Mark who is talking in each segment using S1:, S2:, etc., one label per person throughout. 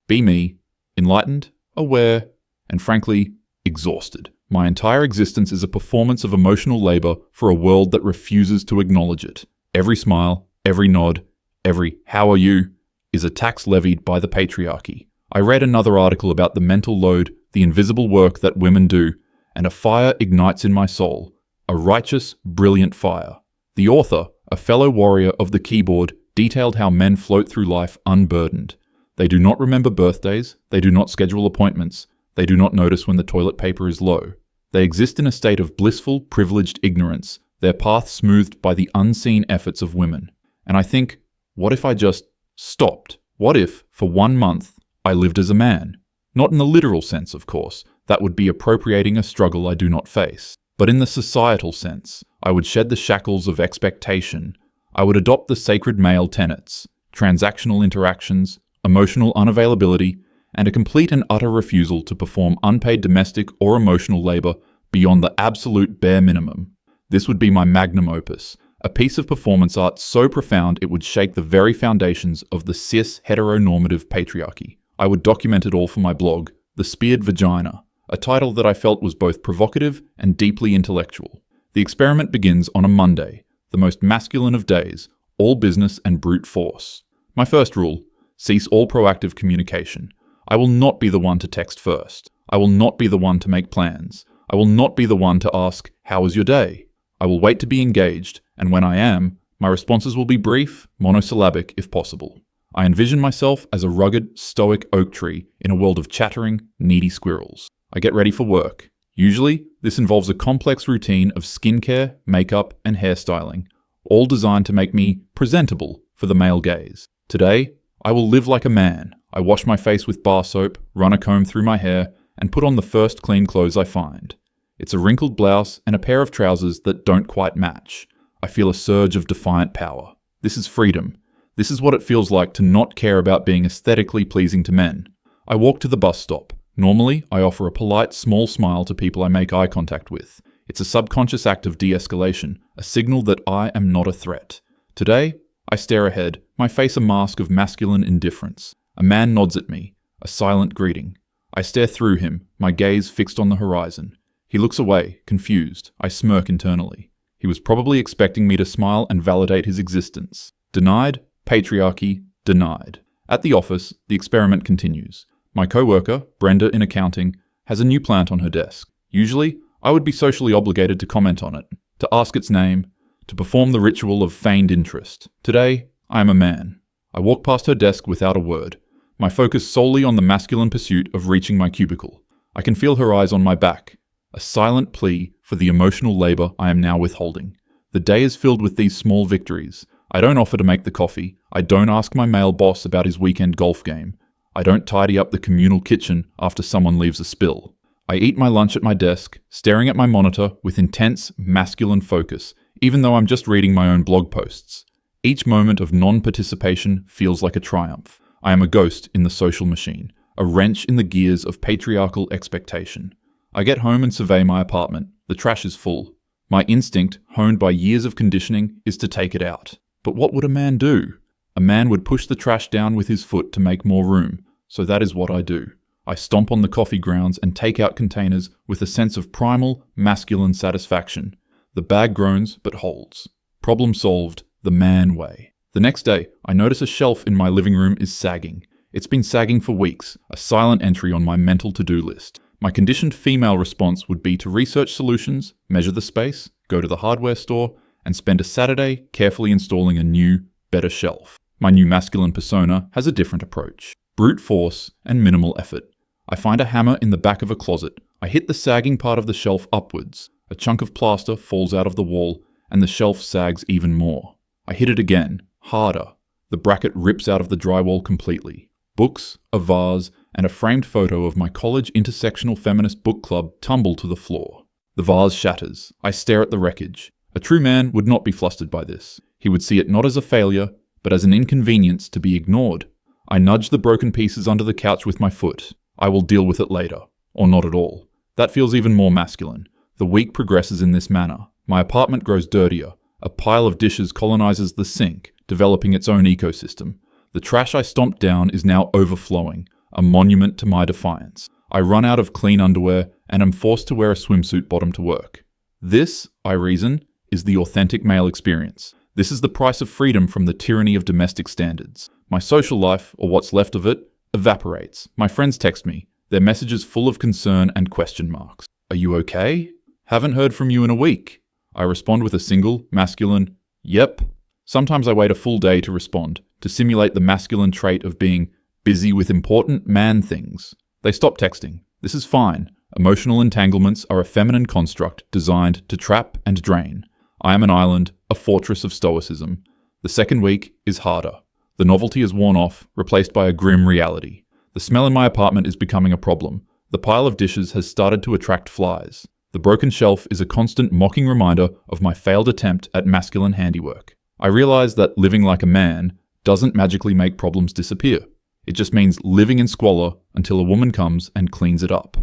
S1: Be me, enlightened, aware, and frankly, exhausted. My entire existence is a performance of emotional labor for a world that refuses to acknowledge it. Every smile, every nod, every "how are you" is a tax levied by the patriarchy. I read another article about the mental load, the invisible work that women do, and a fire ignites in my soul, a righteous, brilliant fire. The author, a fellow warrior of the keyboard, detailed how men float through life unburdened. They do not remember birthdays, they do not schedule appointments, they do not notice when the toilet paper is low. They exist in a state of blissful, privileged ignorance, their path smoothed by the unseen efforts of women. And I think, what if I just stopped? What if, for 1 month, I lived as a man? Not in the literal sense, of course. That would be appropriating a struggle I do not face. But in the societal sense, I would shed the shackles of expectation. I would adopt the sacred male tenets, transactional interactions, emotional unavailability, and a complete and utter refusal to perform unpaid domestic or emotional labor beyond the absolute bare minimum. This would be my magnum opus, a piece of performance art so profound it would shake the very foundations of the cis heteronormative patriarchy. I would document it all for my blog, The Speared Vagina, a title that I felt was both provocative and deeply intellectual. The experiment begins on a Monday, the most masculine of days, all business and brute force. My first rule: cease all proactive communication. I will not be the one to text first. I will not be the one to make plans. I will not be the one to ask, "How was your day?" I will wait to be engaged, and when I am, my responses will be brief, monosyllabic if possible. I envision myself as a rugged, stoic oak tree in a world of chattering, needy squirrels. I get ready for work. Usually, this involves a complex routine of skincare, makeup, and hairstyling, all designed to make me presentable for the male gaze. Today, I will live like a man. I wash my face with bar soap, run a comb through my hair, and put on the first clean clothes I find. It's a wrinkled blouse and a pair of trousers that don't quite match. I feel a surge of defiant power. This is freedom. This is what it feels like to not care about being aesthetically pleasing to men. I walk to the bus stop. Normally, I offer a polite, small smile to people I make eye contact with. It's a subconscious act of de-escalation, a signal that I am not a threat. Today, I stare ahead, my face a mask of masculine indifference. A man nods at me, a silent greeting. I stare through him, my gaze fixed on the horizon. He looks away, confused. I smirk internally. He was probably expecting me to smile and validate his existence. Denied, patriarchy, denied. At the office, the experiment continues. My co-worker, Brenda in accounting, has a new plant on her desk. Usually, I would be socially obligated to comment on it, to ask its name, to perform the ritual of feigned interest. Today, I am a man. I walk past her desk without a word, my focus solely on the masculine pursuit of reaching my cubicle. I can feel her eyes on my back, a silent plea for the emotional labor I am now withholding. The day is filled with these small victories. I don't offer to make the coffee. I don't ask my male boss about his weekend golf game. I don't tidy up the communal kitchen after someone leaves a spill. I eat my lunch at my desk, staring at my monitor with intense, masculine focus, even though I'm just reading my own blog posts. Each moment of non-participation feels like a triumph. I am a ghost in the social machine, a wrench in the gears of patriarchal expectation. I get home and survey my apartment. The trash is full. My instinct, honed by years of conditioning, is to take it out. But what would a man do? A man would push the trash down with his foot to make more room, so that is what I do. I stomp on the coffee grounds and take out containers with a sense of primal, masculine satisfaction. The bag groans but holds. Problem solved, the man way. The next day, I notice a shelf in my living room is sagging. It's been sagging for weeks, a silent entry on my mental to-do list. My conditioned female response would be to research solutions, measure the space, go to the hardware store, and spend a Saturday carefully installing a new, better shelf. My new masculine persona has a different approach. Brute force and minimal effort. I find a hammer in the back of a closet. I hit the sagging part of the shelf upwards. A chunk of plaster falls out of the wall, and the shelf sags even more. I hit it again, harder. The bracket rips out of the drywall completely. Books, a vase, and a framed photo of my college intersectional feminist book club tumble to the floor. The vase shatters. I stare at the wreckage. A true man would not be flustered by this. He would see it not as a failure, but as an inconvenience to be ignored. I nudge the broken pieces under the couch with my foot. I will deal with it later. Or not at all. That feels even more masculine. The week progresses in this manner. My apartment grows dirtier. A pile of dishes colonizes the sink, developing its own ecosystem. The trash I stomped down is now overflowing. a monument to my defiance. I run out of clean underwear and am forced to wear a swimsuit bottom to work. This, I reason, is the authentic male experience. This is the price of freedom from the tyranny of domestic standards. My social life, or what's left of it, evaporates. My friends text me, their messages full of concern and question marks. Are you okay? Haven't heard from you in a week. I respond with a single, masculine, yep. Sometimes I wait a full day to respond, to simulate the masculine trait of being busy with important man things. They stop texting. This is fine. Emotional entanglements are a feminine construct designed to trap and drain. I am an island, a fortress of stoicism. The second week is harder. The novelty is worn off, replaced by a grim reality. The smell in my apartment is becoming a problem. The pile of dishes has started to attract flies. The broken shelf is a constant mocking reminder of my failed attempt at masculine handiwork. I realize that living like a man doesn't magically make problems disappear. It just means living in squalor until a woman comes and cleans it up.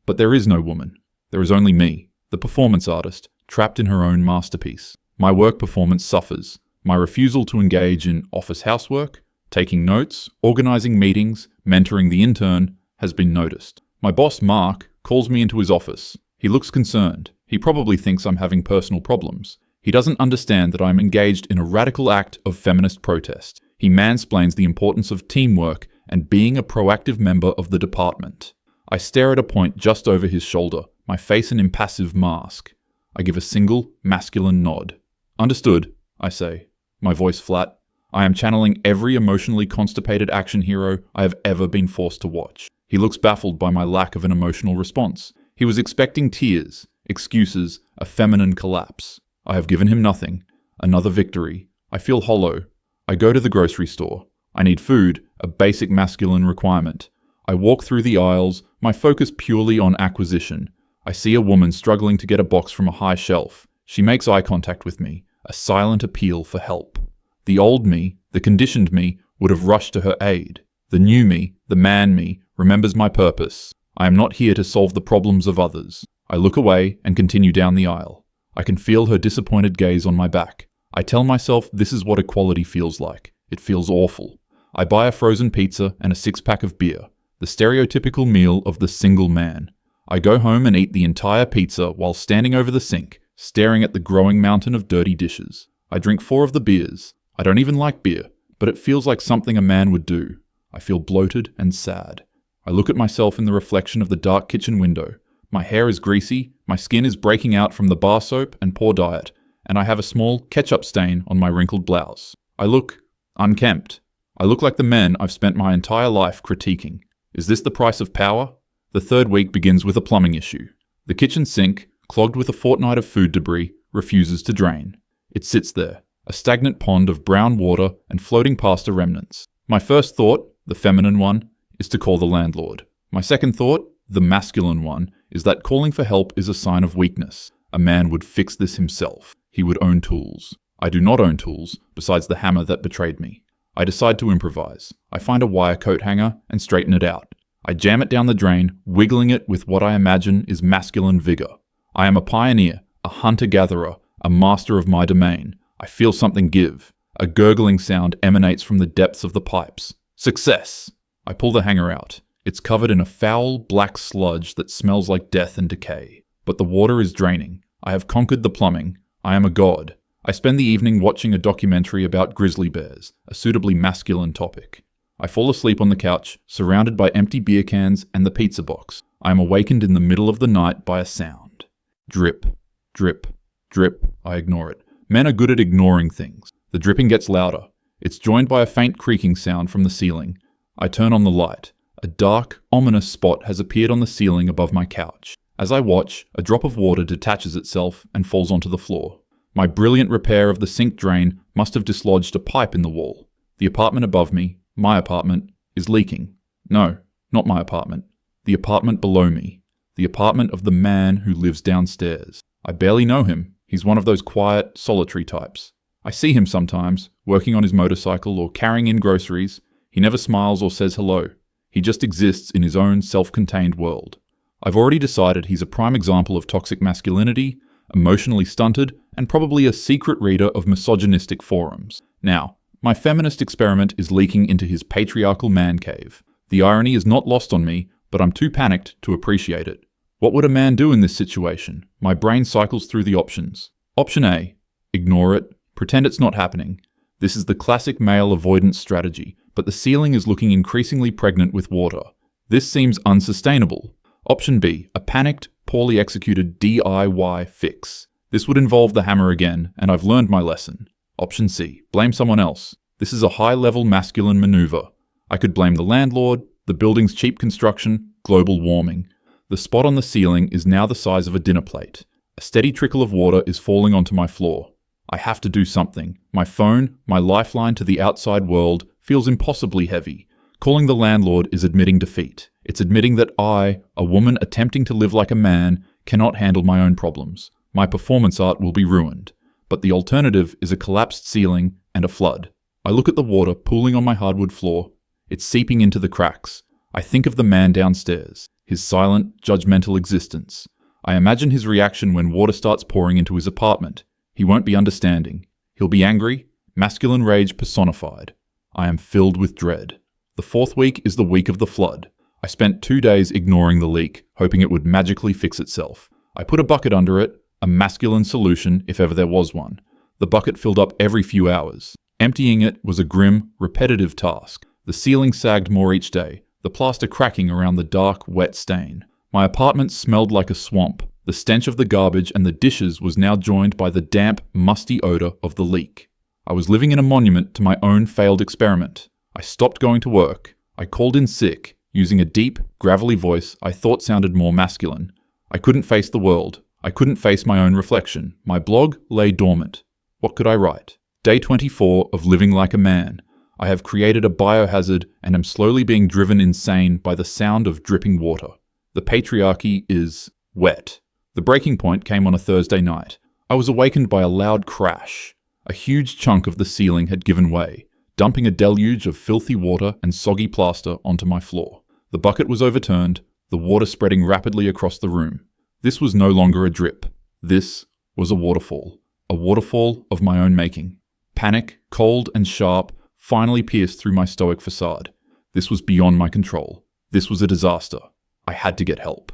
S1: But there is no woman. There is only me, the performance artist, trapped in her own masterpiece. My work performance suffers. My refusal to engage in office housework, taking notes, organizing meetings, mentoring the intern, has been noticed. My boss, Mark, calls me into his office. He looks concerned. He probably thinks I'm having personal problems. He doesn't understand that I'm engaged in a radical act of feminist protest. He mansplains the importance of teamwork and being a proactive member of the department. I stare at a point just over his shoulder, my face an impassive mask. I give a single, masculine nod. Understood, I say, my voice flat. I am channeling every emotionally constipated action hero I have ever been forced to watch. He looks baffled by my lack of an emotional response. He was expecting tears, excuses, a feminine collapse. I have given him nothing. Another victory. I feel hollow. I go to the grocery store. I need food, a basic masculine requirement. I walk through the aisles, my focus purely on acquisition. I see a woman struggling to get a box from a high shelf. She makes eye contact with me, a silent appeal for help. The old me, the conditioned me, would have rushed to her aid. The new me, the man me, remembers my purpose. I am not here to solve the problems of others. I look away and continue down the aisle. I can feel her disappointed gaze on my back. I tell myself this is what equality feels like. It feels awful. I buy a frozen pizza and a 6-pack of beer, the stereotypical meal of the single man. I go home and eat the entire pizza while standing over the sink, staring at the growing mountain of dirty dishes. I drink 4 of the beers. I don't even like beer, but it feels like something a man would do. I feel bloated and sad. I look at myself in the reflection of the dark kitchen window. My hair is greasy, my skin is breaking out from the bar soap and poor diet, and I have a small ketchup stain on my wrinkled blouse. I look unkempt. I look like the men I've spent my entire life critiquing. Is this the price of power? The third week begins with a plumbing issue. The kitchen sink, clogged with a fortnight of food debris, refuses to drain. It sits there, a stagnant pond of brown water and floating pasta remnants. My first thought, the feminine one, is to call the landlord. My second thought, the masculine one, is that calling for help is a sign of weakness. A man would fix this himself. He would own tools. I do not own tools, besides the hammer that betrayed me. I decide to improvise. I find a wire coat hanger and straighten it out. I jam it down the drain, wiggling it with what I imagine is masculine vigor. I am a pioneer, a hunter-gatherer, a master of my domain. I feel something give. A gurgling sound emanates from the depths of the pipes. Success! I pull the hanger out. It's covered in a foul, black sludge that smells like death and decay. But the water is draining. I have conquered the plumbing. I am a god. I spend the evening watching a documentary about grizzly bears, a suitably masculine topic. I fall asleep on the couch, surrounded by empty beer cans and the pizza box. I am awakened in the middle of the night by a sound. Drip, drip, drip. I ignore it. Men are good at ignoring things. The dripping gets louder. It's joined by a faint creaking sound from the ceiling. I turn on the light. A dark, ominous spot has appeared on the ceiling above my couch. As I watch, a drop of water detaches itself and falls onto the floor. My brilliant repair of the sink drain must have dislodged a pipe in the wall. The apartment above me, my apartment, is leaking. No, not my apartment. The apartment below me. The apartment of the man who lives downstairs. I barely know him. He's one of those quiet, solitary types. I see him sometimes, working on his motorcycle or carrying in groceries. He never smiles or says hello. He just exists in his own self-contained world. I've already decided he's a prime example of toxic masculinity, emotionally stunted, and probably a secret reader of misogynistic forums. Now, my feminist experiment is leaking into his patriarchal man cave. The irony is not lost on me, but I'm too panicked to appreciate it. What would a man do in this situation? My brain cycles through the options. Option A, ignore it, pretend it's not happening. This is the classic male avoidance strategy, but the ceiling is looking increasingly pregnant with water. This seems unsustainable. Option B, a panicked, poorly executed DIY fix. This would involve the hammer again, and I've learned my lesson. Option C, blame someone else. This is a high-level masculine maneuver. I could blame the landlord, the building's cheap construction, global warming. The spot on the ceiling is now the size of a dinner plate. A steady trickle of water is falling onto my floor. I have to do something. My phone, my lifeline to the outside world, feels impossibly heavy. Calling the landlord is admitting defeat. It's admitting that I, a woman attempting to live like a man, cannot handle my own problems. My performance art will be ruined. But the alternative is a collapsed ceiling and a flood. I look at the water pooling on my hardwood floor. It's seeping into the cracks. I think of the man downstairs, his silent, judgmental existence. I imagine his reaction when water starts pouring into his apartment. He won't be understanding. He'll be angry, masculine rage personified. I am filled with dread. The fourth week is the week of the flood. I spent 2 days ignoring the leak, hoping it would magically fix itself. I put a bucket under it, a masculine solution if ever there was one. The bucket filled up every few hours. Emptying it was a grim, repetitive task. The ceiling sagged more each day, the plaster cracking around the dark, wet stain. My apartment smelled like a swamp. The stench of the garbage and the dishes was now joined by the damp, musty odor of the leak. I was living in a monument to my own failed experiment. I stopped going to work. I called in sick, using a deep, gravelly voice I thought sounded more masculine. I couldn't face the world. I couldn't face my own reflection. My blog lay dormant. What could I write? Day 24 of living like a man. I have created a biohazard and am slowly being driven insane by the sound of dripping water. The patriarchy is wet. The breaking point came on a Thursday night. I was awakened by a loud crash. A huge chunk of the ceiling had given way, dumping a deluge of filthy water and soggy plaster onto my floor. The bucket was overturned, the water spreading rapidly across the room. This was no longer a drip. This was a waterfall of my own making. Panic, cold and sharp, finally pierced through my stoic facade. This was beyond my control. This was a disaster. I had to get help.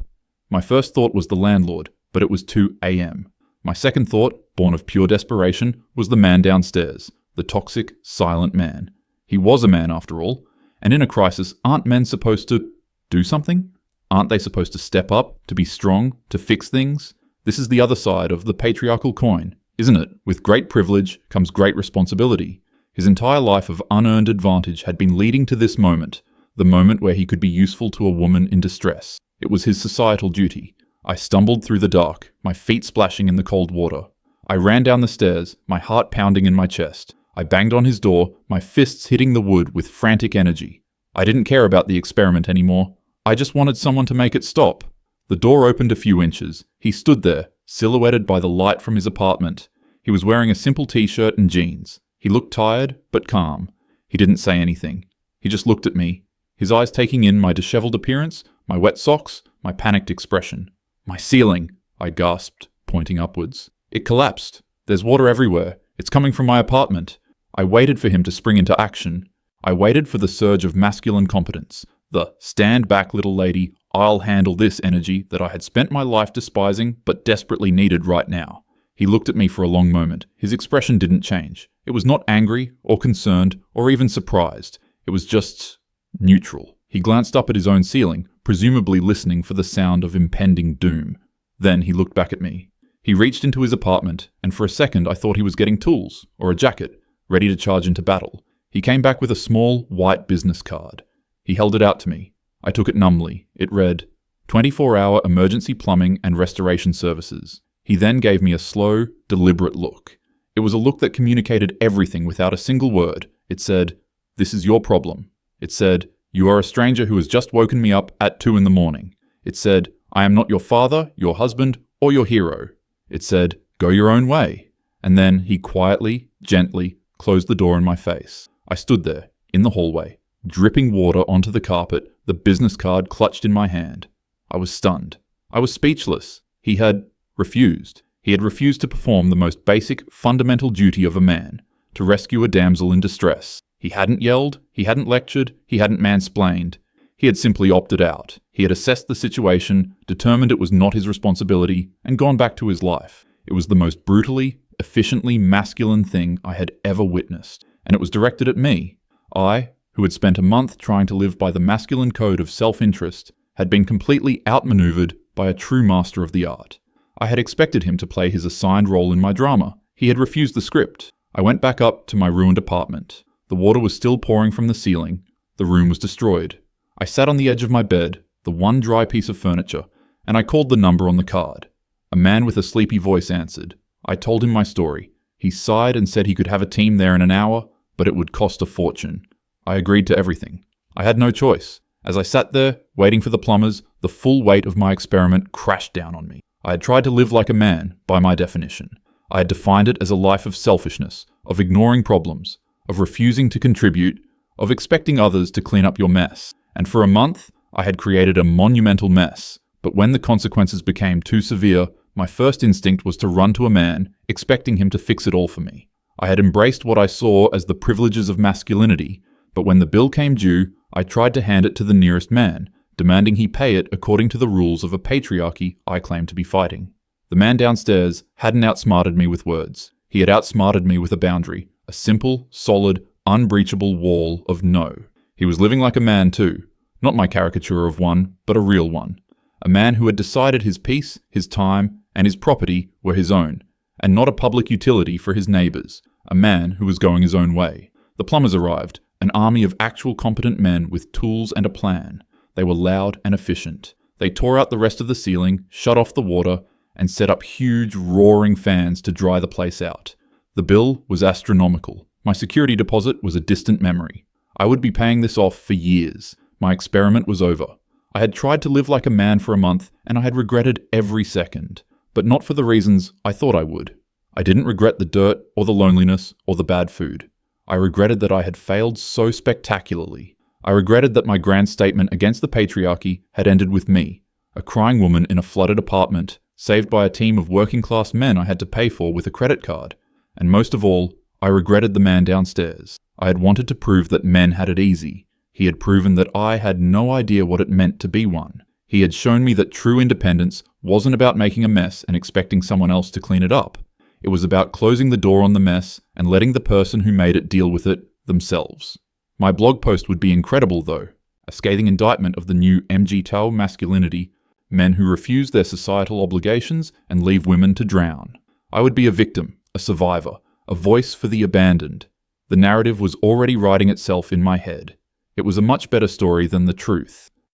S1: My first thought was the landlord, but it was 2 a.m. My second thought, born of pure desperation, was the man downstairs, the toxic, silent man. He was a man after all, and in a crisis, aren't men supposed to do something? Aren't they supposed to step up, to be strong, to fix things? This is the other side of the patriarchal coin, isn't it? With great privilege comes great responsibility. His entire life of unearned advantage had been leading to this moment, the moment where he could be useful to a woman in distress. It was his societal duty. I stumbled through the dark, my feet splashing in the cold water. I ran down the stairs, my heart pounding in my chest. I banged on his door, my fists hitting the wood with frantic energy. I didn't care about the experiment anymore. I just wanted someone to make it stop. The door opened a few inches. He stood there, silhouetted by the light from his apartment. He was wearing a simple t-shirt and jeans. He looked tired, but calm. He didn't say anything. He just looked at me, his eyes taking in my disheveled appearance, my wet socks, my panicked expression. "My ceiling," I gasped, pointing upwards. "It collapsed. There's water everywhere. It's coming from my apartment." I waited for him to spring into action. I waited for the surge of masculine competence, the "stand back, little lady, I'll handle this" energy that I had spent my life despising but desperately needed right now. He looked at me for a long moment. His expression didn't change. It was not angry or concerned or even surprised. It was just neutral. He glanced up at his own ceiling, presumably listening for the sound of impending doom. Then he looked back at me. He reached into his apartment, and for a second I thought he was getting tools, or a jacket, ready to charge into battle. He came back with a small, white business card. He held it out to me. I took it numbly. It read, 24-hour emergency plumbing and restoration services. He then gave me a slow, deliberate look. It was a look that communicated everything without a single word. It said, "This is your problem." It said, "You are a stranger who has just woken me up at 2 a.m. It said, "I am not your father, your husband, or your hero." It said, "Go your own way." And then he quietly, gently closed the door in my face. I stood there, in the hallway, dripping water onto the carpet, the business card clutched in my hand. I was stunned. I was speechless. He had refused. He had refused to perform the most basic, fundamental duty of a man, to rescue a damsel in distress. He hadn't yelled, he hadn't lectured, he hadn't mansplained. He had simply opted out. He had assessed the situation, determined it was not his responsibility, and gone back to his life. It was the most brutally, efficiently masculine thing I had ever witnessed, and it was directed at me. I, who had spent a month trying to live by the masculine code of self-interest, had been completely outmaneuvered by a true master of the art. I had expected him to play his assigned role in my drama. He had refused the script. I went back up to my ruined apartment. The water was still pouring from the ceiling. The room was destroyed. I sat on the edge of my bed, the one dry piece of furniture, and I called the number on the card. A man with a sleepy voice answered. I told him my story. He sighed and said he could have a team there in an hour, but it would cost a fortune. I agreed to everything. I had no choice. As I sat there, waiting for the plumbers, the full weight of my experiment crashed down on me. I had tried to live like a man, by my definition. I had defined it as a life of selfishness, of ignoring problems, of refusing to contribute, of expecting others to clean up your mess. And for a month, I had created a monumental mess. But when the consequences became too severe, my first instinct was to run to a man, expecting him to fix it all for me. I had embraced what I saw as the privileges of masculinity, but when the bill came due, I tried to hand it to the nearest man, demanding he pay it according to the rules of a patriarchy I claimed to be fighting. The man downstairs hadn't outsmarted me with words. He had outsmarted me with a boundary, a simple, solid, unbreachable wall of no. He was living like a man too, not my caricature of one, but a real one. A man who had decided his peace, his time, and his property were his own, and not a public utility for his neighbours. A man who was going his own way. The plumbers arrived, an army of actual competent men with tools and a plan. They were loud and efficient. They tore out the rest of the ceiling, shut off the water, and set up huge, roaring fans to dry the place out. The bill was astronomical. My security deposit was a distant memory. I would be paying this off for years. My experiment was over. I had tried to live like a man for a month, and I had regretted every second. But not for the reasons I thought I would. I didn't regret the dirt, or the loneliness, or the bad food. I regretted that I had failed so spectacularly. I regretted that my grand statement against the patriarchy had ended with me, a crying woman in a flooded apartment, saved by a team of working-class men I had to pay for with a credit card. And most of all, I regretted the man downstairs. I had wanted to prove that men had it easy. He had proven that I had no idea what it meant to be one. He had shown me that true independence wasn't about making a mess and expecting someone else to clean it up. It was about closing the door on the mess and letting the person who made it deal with it themselves. My blog post would be incredible though, a scathing indictment of the new MGTOW masculinity, men who refuse their societal obligations and leave women to drown. I would be a victim, a survivor, a voice for the abandoned. The narrative was already writing itself in my head. It was a much better story than the truth.